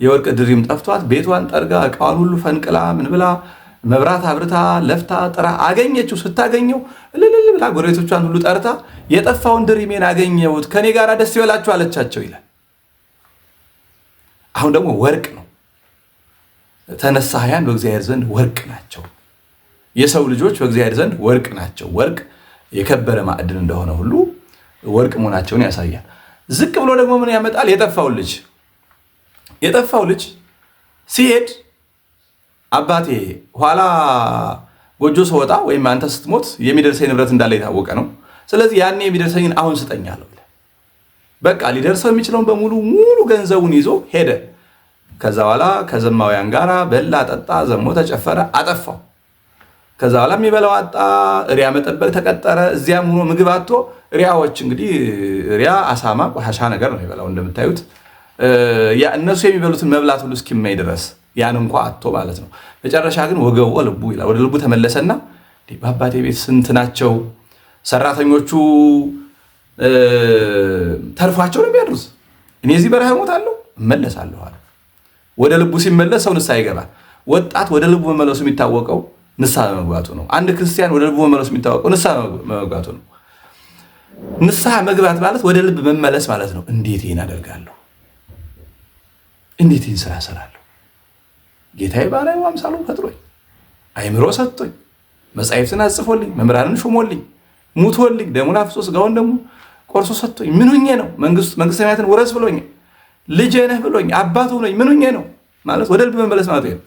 የወርቅ ድሪም ጠፍቷት ቤቷን ጠርጋ እቃዋን ሁሉ ፈንቅላ ምን ብላ መብራት አብርታ ለፍታ ጥራ አገኘችው። ስታገኘው እልል ብላ ጎረቤቶቿን ሁሉ ጠርታ የጠፋውን ድሪሜን አገኘሁት ከኔ ጋር ደስ ይበላችሁ አለቻቸው ይላል። አሁን ደግሞ ወርቅ ነው። ተነሳያን በእግዚአብሔር ዘንድ ወርቅ ናቸው። የሰው ልጆች በእግዚአብሔር ዘንድ ወርቅ ናቸው። ወርቅ የከበረ ማዕድን እንደሆነ ሁሉ ወርቅ መሆናቸውን ያሳያል። ዝቅ ብሎ ደግሞ ምን ያመጣል? የጠፋው ልጅ ሲሄድ አባቴ ኋላ ጎጆ ስወጣ ወይም አንተ ስትሞት የሚደርሰኝ ንብረት እንዳለ የታወቀ ነው። ስለዚህ ያኔ የሚደርሰኝን አሁን ስጠኛለሁ። በቃ ሊደርሰው የሚችለውን ሙሉ ገንዘቡን ይዞ ሄደ። ከዛ በኋላ ከዘማውያን ጋራ በላ፣ ጠጣ፣ ዘሞ፣ ተጨፈረ፣ አጠፋው። ከዛ በኋላ የሚበላው አጣ። ሪያ መጠበቅ ተቀጠረ። እዚያም ሆኖ ምግብ አጥቶ ሪያዎች እንግዲህ ሪያ አሳማ ቆሻሻ ነገር ነው የሚበላው እንደምታዩት። እነሱ የሚበሉትን መብላት ሁሉ እስኪመኝ ድረስ ያን እንኳ አጥቶ ማለት ነው። መጨረሻ ግን ወገቡ ልቡ ይላል ወደ ልቡ ተመለሰና በአባቴ ቤት ስንት ናቸው ሰራተኞቹ ተርፏቸው ነው የሚያድሩት፣ እኔ እዚህ በረሃ እሞታለሁ እመለሳለሁ አለ። ወደ ልቡ ሲመለስ ሰው ንስሐ ይገባል። ወጣት ወደ ልቡ መመለሱ የሚታወቀው ንስሐ መግባቱ ነው። አንድ ክርስቲያን ወደ ልቡ መመለሱ የሚታወቀው ንስሐ መግባቱ ነው። ንስሐ መግባት ማለት ወደ ልብ መመለስ ማለት ነው። እንዴት ይህን አደርጋለሁ? እንዴት ይህን ስራ እሰራለሁ? ጌታዬ በአርአያው አምሳሉ ፈጥሮኝ አይምሮ ሰጥቶኝ መጻሕፍትን አጽፎልኝ መምህራንን ሾሞልኝ ሙቶልኝ ደሙን አፍሶ ሥጋውን ደግሞ ቆርሶ ሰጥቶኝ ምን ሆኜ ነው? መንግስተ ሰማያትን ውረስ ብሎኝ ልጄ ነህ ብሎኝ አባቱ ብሎኝ ምን ሆኜ ነው ማለት ወደ ልብ መመለስ ማለት ነው።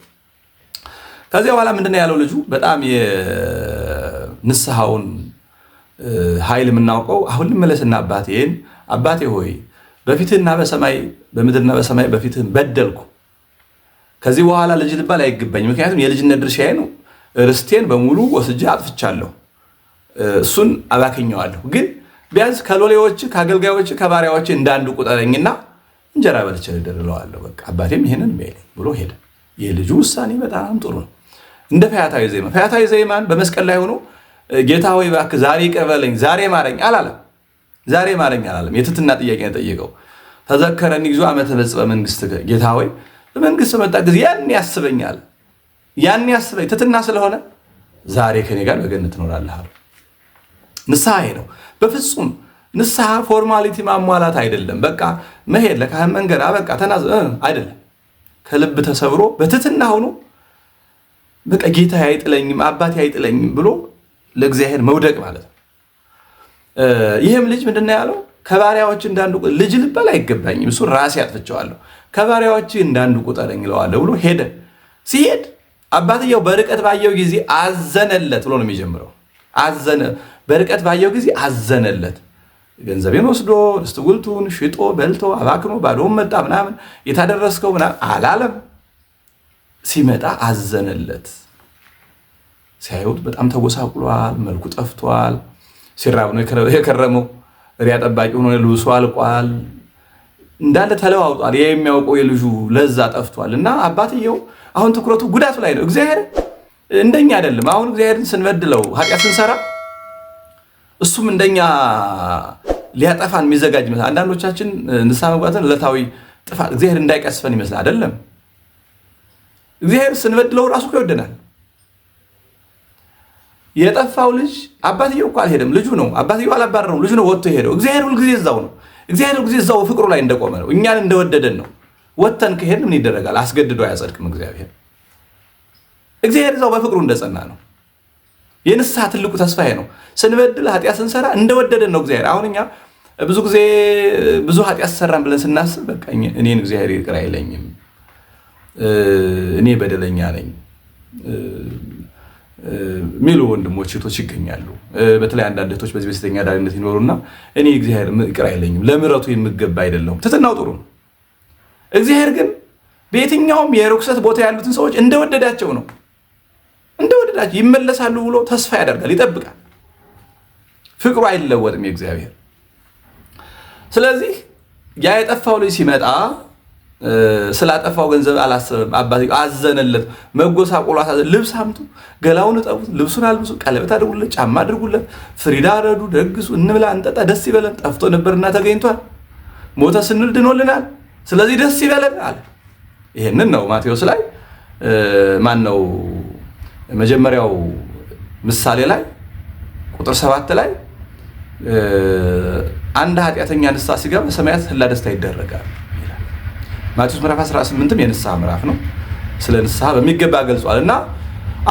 ከዚያ በኋላ ምንድነው ያለው ልጁ? በጣም የንስሐውን ኃይል የምናውቀው አሁን ልመለስና አባቴ ሆይ በፊትህና በሰማይ በምድርና በሰማይ በፊትህ በደልኩ። ከዚህ በኋላ ልጅ ልባል አይገባኝም። ምክንያቱም የልጅነት ድርሻዬ ነው። ርስቴን በሙሉ ወስጄ አጥፍቻለሁ። እሱን አባክኘዋለሁ። ግን ቢያንስ ከሎሌዎች ከአገልጋዮች ከባሪያዎች እንዳንዱ ቁጠረኝና እንጀራ በልቼ ልደርለዋለሁ። በቃ አባቴም ይሄንን ብሎ ሄደ። የልጁ ውሳኔ በጣም ጥሩ ነው። እንደ ፈያታዊ ዘይማን በመስቀል ላይ ሆኖ ጌታ ሆይ እባክህ ዛሬ ይቅር በለኝ ዛሬ ማረኝ አላለም። የትህትና ጥያቄ ነው የጠየቀው። ተዘከረኒ እግዚኦ አመ ተበጽሐ መንግሥትከ፣ ጌታ ሆይ በመንግስት መጣ ጊዜ ያን ያስበኝ ትህትና ስለሆነ ዛሬ ከኔ ጋር በገነት ትኖራለህ አለ። ንስሐ ነው። በፍጹም ንስሐ ፎርማሊቲ ማሟላት አይደለም። በቃ መሄድ ለካህን መንገድ በቃ ተናዘ አይደለም። ከልብ ተሰብሮ በትህትና ሆኖ በቃ ጌታ አይጥለኝም አባቴ አይጥለኝም ብሎ ለእግዚአብሔር መውደቅ ማለት ነው። ይህም ልጅ ምንድነው ያለው? ከባሪያዎች እንዳንዱ ልጅ ልባል አይገባኝም፣ እሱ ራሴ አጥፍቼዋለሁ፣ ከባሪያዎች እንዳንዱ ቁጠረኝ እለዋለሁ ብሎ ሄደ። ሲሄድ አባትየው በርቀት ባየው ጊዜ አዘነለት ብሎ ነው የሚጀምረው። በርቀት ባየው ጊዜ አዘነለት። ገንዘቤን ወስዶ ርስት ጉልቱን ሽጦ በልቶ አባክኖ ባዶውን መጣ ምናምን የታደረስከው ምናምን አላለም። ሲመጣ አዘነለት። ሲያዩት በጣም ተጎሳቁሏል፣ መልኩ ጠፍቷል። ሲራብ ነው የከረመው። ሪያ ጠባቂ ሆኖ ልብሱ አልቋል። እንዳለ ተለዋውጧል። የሚያውቀው የልጁ ለዛ ጠፍቷል። እና አባትየው አሁን ትኩረቱ ጉዳቱ ላይ ነው። እግዚአብሔር እንደኛ አይደለም። አሁን እግዚአብሔርን ስንበድለው ኃጢአት ስንሰራ እሱም እንደኛ ሊያጠፋን የሚዘጋጅ ይመስላል። አንዳንዶቻችን ንስሐ መግባትን ዕለታዊ ጥፋት እግዚአብሔር እንዳይቀስፈን ይመስላል። አይደለም። እግዚአብሔር ስንበድለው ራሱ ይወደናል። የጠፋው ልጅ አባትየው እኮ አልሄደም፣ ልጁ ነው። አባትየው አላባረረውም፣ ልጁ ነው ወጥቶ ሄደው። እግዚአብሔር ሁልጊዜ እዛው ነው። እግዚአብሔር ሁልጊዜ እዛው ፍቅሩ ላይ እንደቆመ ነው። እኛን እንደወደደን ነው። ወጥተን ከሄድን ምን ይደረጋል? አስገድዶ አያጸድቅም። እግዚአብሔር እዛው በፍቅሩ እንደጸና ነው። የንስሐ ትልቁ ተስፋዬ ነው። ስንበድል ኃጢአት ስንሰራ እንደወደደን ነው እግዚአብሔር። አሁን እኛ ብዙ ጊዜ ብዙ ኃጢአት ሰራን ብለን ስናስብ በቃ እኔን እግዚአብሔር ይቅር አይለኝም፣ እኔ በደለኛ ነኝ ሚሉ ወንድሞች እህቶች ይገኛሉ። በተለይ አንዳንድ እህቶች በዚህ በሴተኛ አዳሪነት ይኖሩና እኔ እግዚአብሔር ይቅር አይለኝም፣ ለምሕረቱ የምገባ አይደለሁም። ትትናው ጥሩ ነው። እግዚአብሔር ግን በየትኛውም የርኩሰት ቦታ ያሉትን ሰዎች እንደወደዳቸው ነው። እንደወደዳቸው ይመለሳሉ ብሎ ተስፋ ያደርጋል፣ ይጠብቃል። ፍቅሩ አይለወጥም የእግዚአብሔር። ስለዚህ ያ የጠፋው ልጅ ሲመጣ ስላጠፋው ገንዘብ አላሰበም። አባትየው አዘነለት። መጎሳቆሉ አሳዘነ። ልብስ አምጡ፣ ገላውን እጠቡት፣ ልብሱን አልብሱ፣ ቀለበት አድርጉለት፣ ጫማ አድርጉለት፣ ፍሪዳ ረዱ፣ ደግሱ፣ እንብላ፣ እንጠጣ፣ ደስ ይበለን። ጠፍቶ ነበርና ተገኝቷል። ሞተ ስንል ድኖልናል። ስለዚህ ደስ ይበለን አለ። ይሄንን ነው ማቴዎስ ላይ ማን ነው መጀመሪያው ምሳሌ ላይ ቁጥር 7 ላይ አንድ ኃጢአተኛ ንስሐ ሲገባ በሰማያት ህላ ደስታ ይደረጋል ይላል። ማቴዎስ ምዕራፍ 18ም የንስሐ ምዕራፍ ነው። ስለ ንስሐ በሚገባ ገልጿል። እና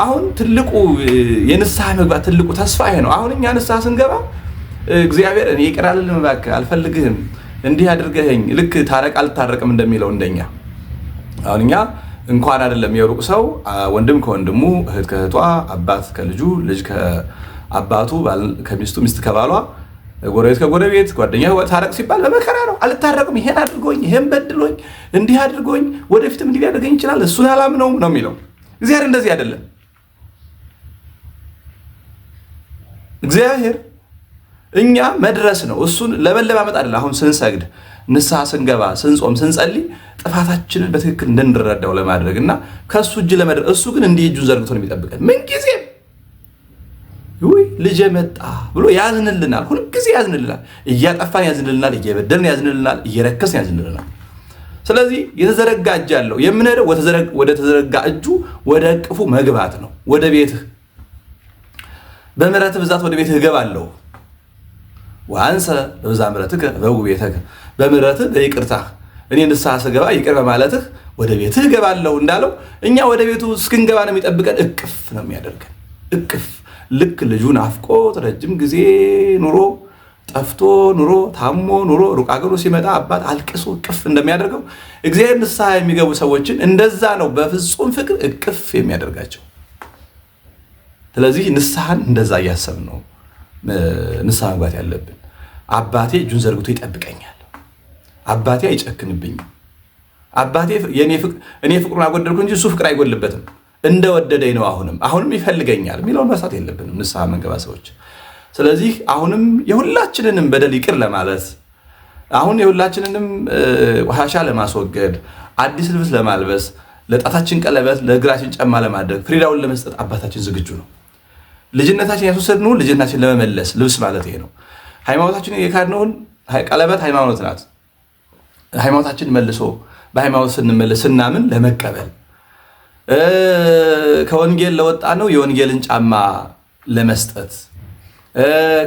አሁን ትልቁ የንስሐ መግባት ትልቁ ተስፋ ይሄ ነው። አሁን እኛ ንስሐ ስንገባ እግዚአብሔር እኔ ይቅር አልልም፣ እባክህ አልፈልግህም፣ እንዲህ አድርገኸኝ፣ ልክ ታረቅ አልታረቅም እንደሚለው እንደኛ አሁን እኛ እንኳን አይደለም የሩቅ ሰው ወንድም ከወንድሙ፣ እህት ከእህቷ፣ አባት ከልጁ፣ ልጅ ከአባቱ፣ ከሚስቱ፣ ሚስት ከባሏ፣ ጎረቤት ከጎረቤት፣ ጓደኛ ታረቅ ሲባል በመከራ ነው። አልታረቅም፣ ይሄን አድርጎኝ፣ ይሄን በድሎኝ፣ እንዲህ አድርጎኝ፣ ወደፊትም እንዲህ ሊያደርገኝ ይችላል፣ እሱን አላምነውም ነው የሚለው። እግዚአብሔር እንደዚህ አይደለም። እግዚአብሔር እኛ መድረስ ነው፣ እሱን ለመለማመጥ አይደለም። አሁን ስንሰግድ፣ ንስሐ ስንገባ፣ ስንጾም፣ ስንጸልይ ጥፋታችንን በትክክል እንድንረዳው ለማድረግ እና ከእሱ እጅ ለመድረስ። እሱ ግን እንዲህ እጁን ዘርግቶ ነው የሚጠብቀን ምንጊዜም። ልጄ መጣ ብሎ ያዝንልናል፣ ሁልጊዜ ያዝንልናል። እያጠፋን ያዝንልናል፣ እየበደልን ያዝንልናል፣ እየረከስን ያዝንልናል። ስለዚህ የተዘረጋ እጅ አለው። የምንሄደው ወደ ተዘረጋ እጁ ወደ እቅፉ መግባት ነው። ወደ ቤትህ በምሕረትህ ብዛት ወደ ቤትህ እገባለሁ። ወአንሰ በብዛ ምሕረትከ እበውእ ቤተከ፣ በምሕረትህ በይቅርታህ እኔ ንስሐ ስገባ ይቅር በማለትህ ወደ ቤትህ እገባለሁ እንዳለው እኛ ወደ ቤቱ እስክንገባ ነው የሚጠብቀን። እቅፍ ነው የሚያደርገን። እቅፍ ልክ ልጁን አፍቆት ረጅም ጊዜ ኑሮ ጠፍቶ ኑሮ ታሞ ኑሮ ሩቅ አገሩ ሲመጣ አባት አልቅሶ እቅፍ እንደሚያደርገው እግዚአብሔር ንስሐ የሚገቡ ሰዎችን እንደዛ ነው በፍጹም ፍቅር እቅፍ የሚያደርጋቸው። ስለዚህ ንስሐን እንደዛ እያሰብን ነው ንስሐ መግባት ያለብን። አባቴ እጁን ዘርግቶ ይጠብቀኛል። አባቴ አይጨክንብኝም። አባቴ እኔ ፍቅሩን አጎደልኩ እንጂ እሱ ፍቅር አይጎልበትም። እንደወደደኝ ነው አሁንም ይፈልገኛል የሚለውን መርሳት የለብንም ንስሐ መንገባ ሰዎች። ስለዚህ አሁንም የሁላችንንም በደል ይቅር ለማለት አሁን የሁላችንንም ቆሻሻ ለማስወገድ አዲስ ልብስ ለማልበስ ለጣታችን ቀለበት ለእግራችን ጫማ ለማድረግ ፍሪዳውን ለመስጠት አባታችን ዝግጁ ነው። ልጅነታችን ያስወሰድነው ልጅነታችን ለመመለስ ልብስ ማለት ይሄ ነው። ሃይማኖታችንን የካድነውን ቀለበት ሃይማኖት ናት። ሃይማኖታችን መልሶ በሃይማኖት ስንመለስ ስናምን ለመቀበል ከወንጌል ለወጣ ነው የወንጌልን ጫማ ለመስጠት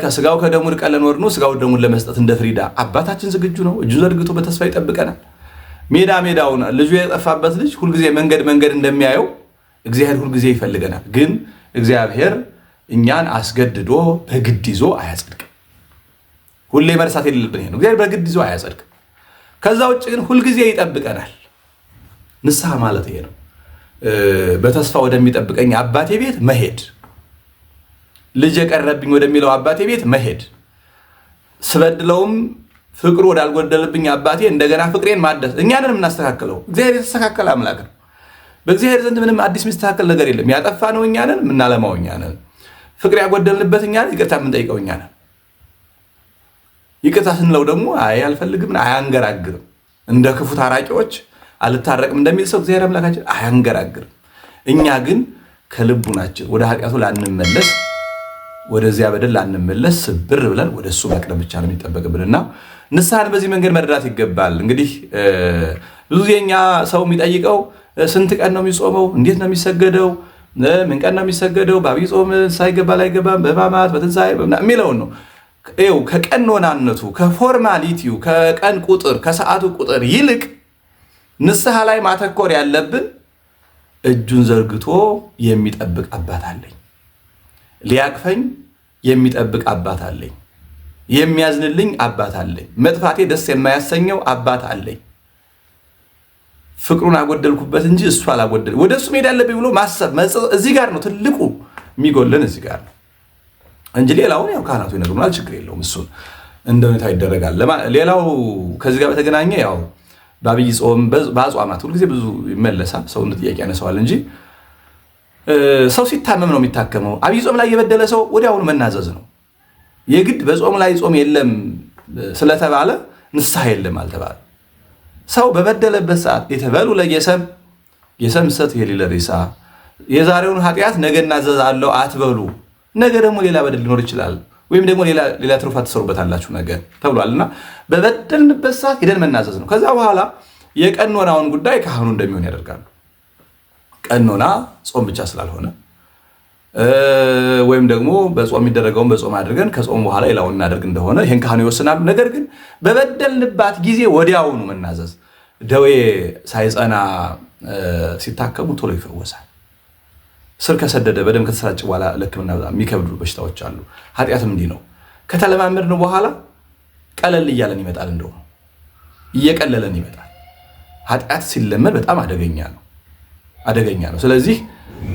ከስጋው ከደሙ ርቀን ለኖር ነው ስጋው ደሙን ለመስጠት እንደ ፍሪዳ አባታችን ዝግጁ ነው። እጁ ዘርግቶ በተስፋ ይጠብቀናል። ሜዳውን ልጁ የጠፋበት ልጅ ሁልጊዜ መንገድ እንደሚያየው እግዚአብሔር ሁልጊዜ ይፈልገናል። ግን እግዚአብሔር እኛን አስገድዶ በግድ ይዞ አያጸድቅም። ሁሌ መርሳት የሌለብን ይሄ ነው። እግዚአብሔር በግድ ይዞ አያጸድቅም። ከዛ ውጭ ግን ሁልጊዜ ይጠብቀናል። ንስሐ ማለት ይሄ ነው። በተስፋ ወደሚጠብቀኝ አባቴ ቤት መሄድ፣ ልጅ የቀረብኝ ወደሚለው አባቴ ቤት መሄድ፣ ስበድለውም ፍቅሩ ወዳልጎደለብኝ አባቴ እንደገና ፍቅሬን ማደስ። እኛንን የምናስተካክለው እግዚአብሔር የተስተካከለ አምላክ ነው። በእግዚአብሔር ዘንድ ምንም አዲስ የሚስተካከል ነገር የለም። ያጠፋ ነው እኛንን፣ የምናለማው እኛንን፣ ፍቅር ያጎደልንበት እኛንን፣ ይቅርታ የምንጠይቀው እኛንን። ይቅርታ ስንለው ደግሞ አይ አልፈልግም አያንገራግርም። እንደ ክፉ ታራቂዎች አልታረቅም እንደሚል ሰው እግዚአብሔር አምላካችን አያንገራግርም። እኛ ግን ከልቡናችን ወደ ኃጢአቱ ላንመለስ፣ ወደዚያ በደል ላንመለስ ስብር ብለን ወደ እሱ መቅረብ ብቻ ነው የሚጠበቅብንና ንስሐን በዚህ መንገድ መረዳት ይገባል። እንግዲህ ብዙ ጊዜ እኛ ሰው የሚጠይቀው ስንት ቀን ነው የሚጾመው? እንዴት ነው የሚሰገደው? ምን ቀን ነው የሚሰገደው? በዐቢይ ጾም ሳይገባ ላይገባም፣ በሕማማት በትንሣኤ የሚለውን ነው። ይኸው ከቀኖናነቱ ከፎርማሊቲው ከቀን ቁጥር ከሰዓቱ ቁጥር ይልቅ ንስሐ ላይ ማተኮር ያለብን እጁን ዘርግቶ የሚጠብቅ አባት አለኝ፣ ሊያቅፈኝ የሚጠብቅ አባት አለኝ፣ የሚያዝንልኝ አባት አለኝ፣ መጥፋቴ ደስ የማያሰኘው አባት አለኝ። ፍቅሩን አጎደልኩበት እንጂ እሱ አላጎደል ወደ እሱ መሄድ አለብኝ ብሎ ማሰብ እዚህ ጋር ነው ትልቁ የሚጎለን እዚህ ጋር ነው እንጂ ሌላውን ያው ካህናቱ ይነግሩናል፣ ችግር የለውም። እሱን እንደ ሁኔታ ይደረጋል። ሌላው ከዚህ ጋር በተገናኘ ያው በዐቢይ ጾም በአጽዋማት ሁልጊዜ ብዙ ይመለሳል፣ ሰው ጥያቄ ያነሳዋል እንጂ ሰው ሲታመም ነው የሚታከመው። ዐቢይ ጾም ላይ የበደለ ሰው ወዲያውኑ መናዘዝ ነው። የግድ በጾም ላይ ጾም የለም ስለተባለ ንስሐ የለም አልተባለ። ሰው በበደለበት ሰዓት የተበሉ ለጌሰም የሰምሰት የሌለ ሬሳ የዛሬውን ኃጢአት ነገ እናዘዛለሁ አትበሉ። ነገ ደግሞ ሌላ በደል ሊኖር ይችላል፣ ወይም ደግሞ ሌላ ትሩፋት ትሰሩበታላችሁ ነገ ተብሏልና በበደልንበት ሰዓት ሄደን መናዘዝ ነው። ከዛ በኋላ የቀኖናውን ጉዳይ ካህኑ እንደሚሆን ያደርጋሉ። ቀኖና ጾም ብቻ ስላልሆነ ወይም ደግሞ በጾም የሚደረገውን በጾም አድርገን ከጾም በኋላ ሌላውን እናደርግ እንደሆነ ይህን ካህኑ ይወስናሉ። ነገር ግን በበደልንባት ጊዜ ወዲያውኑ መናዘዝ፣ ደዌ ሳይጸና ሲታከሙ ቶሎ ይፈወሳል። ስር ከሰደደ በደም ከተሰራጨ በኋላ ለሕክምና በጣም የሚከብዱ በሽታዎች አሉ። ኃጢአትም እንዲህ ነው። ከተለማመድን በኋላ ቀለል እያለን ይመጣል፣ እንደው እየቀለለን ይመጣል። ኃጢአት ሲለመድ በጣም አደገኛ ነው። ስለዚህ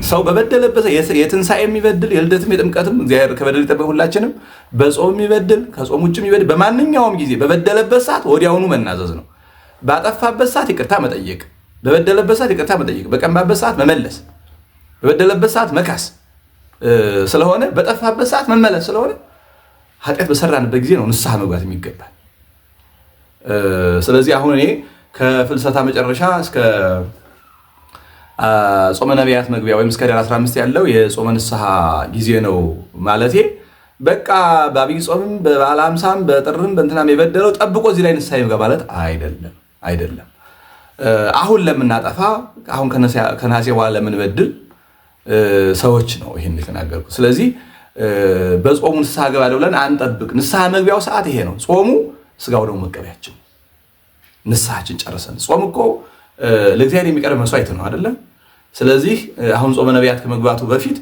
ሰው በበደለበት የትንሣኤ የሚበድል የልደትም የጥምቀትም እግዚአብሔር ከበደል ይጠብቅ ሁላችንም። በጾም የሚበድል ከጾም ውጭ የሚበድል በማንኛውም ጊዜ በበደለበት ሰዓት ወዲያውኑ መናዘዝ ነው። ባጠፋበት ሰዓት ይቅርታ መጠየቅ፣ በበደለበት ሰዓት ይቅርታ መጠየቅ፣ በቀማበት ሰዓት መመለስ፣ በበደለበት ሰዓት መካስ ስለሆነ በጠፋበት ሰዓት መመለስ ስለሆነ ኃጢአት በሰራንበት ጊዜ ነው ንስሐ መግባት የሚገባል። ስለዚህ አሁን እኔ ከፍልሰታ መጨረሻ እስከ ጾመ ነቢያት መግቢያ ወይም እስከ ኅዳር 15 ያለው የጾመ ንስሐ ጊዜ ነው ማለቴ በቃ በዐቢይ ጾምም በበዓለ ሃምሳም በጥርም በእንትናም የበደለው ጠብቆ እዚህ ላይ ንስሐ ይገባ ማለት አይደለም። አሁን ለምናጠፋ አሁን ከነሐሴ በኋላ ለምንበድል ሰዎች ነው ይሄን የተናገርኩት። ስለዚህ በጾሙ ንስሐ ገባለሁ ብለን አንጠብቅ። ንስሐ መግቢያው ሰዓት ይሄ ነው። ጾሙ ስጋው ደግሞ መቀበያችን፣ ንስሐችን ጨርሰን። ጾም እኮ ለእግዚአብሔር የሚቀርብ መስዋዕት ነው አይደለም? ስለዚህ አሁን ጾመ ነቢያት ከመግባቱ በፊት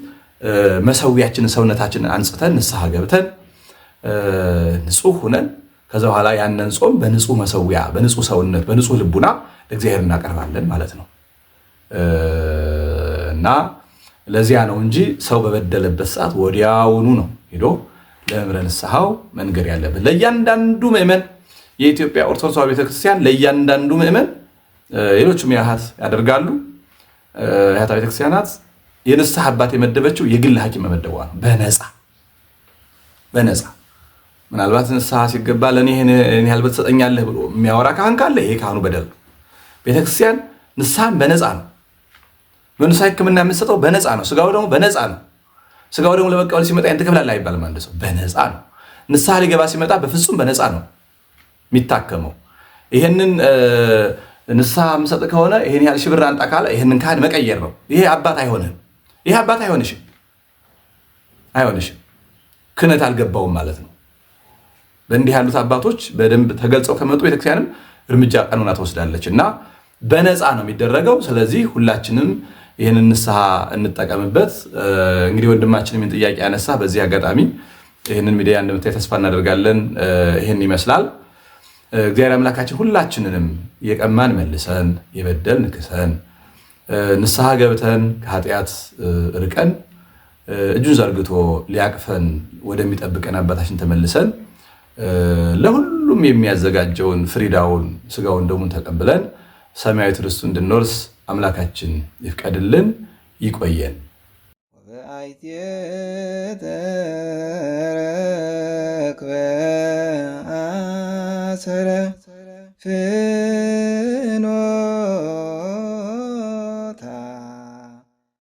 መሰዊያችንን ሰውነታችንን አንጽተን ንስሐ ገብተን ንጹህ ሁነን ከዛ በኋላ ያንን ጾም በንጹህ መሰዊያ በንጹህ ሰውነት በንጹህ ልቡና ለእግዚአብሔር እናቀርባለን ማለት ነው። እና ለዚያ ነው እንጂ ሰው በበደለበት ሰዓት ወዲያውኑ ነው ሄዶ ለምረ ንስሐው መንገር ያለበት። ለእያንዳንዱ ምእመን የኢትዮጵያ ኦርቶዶክስ ተዋሕዶ ቤተክርስቲያን ለእያንዳንዱ ምእመን ሌሎቹም ያህት ያደርጋሉ። ያህታ ቤተክርስቲያናት የንስሐ አባት የመደበችው የግል ሐኪም መመደቧ ነው። በነፃ ምናልባት ንስሐ ሲገባ ለእኔ ይህን ያህል ትሰጠኛለህ ብሎ የሚያወራ ካህን ካለ ይሄ ካህኑ በደል ነው። ቤተክርስቲያን ንስሐን በነፃ ነው። መንፈሳዊ ሕክምና የምትሰጠው በነፃ ነው። ስጋው ደግሞ በነፃ ነው። ስጋው ደግሞ ለመቀበል ሲመጣ ያን ትከፍላለህ አይባልም። አንድ ሰው በነፃ ነው። ንስሐ ሊገባ ሲመጣ በፍጹም በነፃ ነው የሚታከመው። ይሄንን ንስሐ የምሰጥ ከሆነ ይሄን ያህል ሺህ ብር አንጣ ካለ ይሄንን ካህን መቀየር ነው። ይሄ አባት አይሆንም። ይሄ አባት አይሆንሽም። ክህነት አልገባውም ማለት ነው። በእንዲህ ያሉት አባቶች በደንብ ተገልጸው ከመጡ ቤተክርስቲያንም እርምጃ ቀኖና ትወስዳለች እና በነፃ ነው የሚደረገው። ስለዚህ ሁላችንም ይህንን ንስሐ እንጠቀምበት። እንግዲህ ወንድማችን ምን ጥያቄ ያነሳ፣ በዚህ አጋጣሚ ይህንን ሚዲያ እንደምታይ ተስፋ እናደርጋለን። ይህን ይመስላል። እግዚአብሔር አምላካችን ሁላችንንም የቀማን መልሰን የበደል ንክሰን ንስሐ ገብተን ከኃጢአት ርቀን እጁን ዘርግቶ ሊያቅፈን ወደሚጠብቀን አባታችን ተመልሰን ለሁሉም የሚያዘጋጀውን ፍሪዳውን ስጋውን ደሙን ተቀብለን ሰማያዊት ርስቱ እንድንወርስ አምላካችን ይፍቀድልን። ይቆየን። ተረክበ አሰረ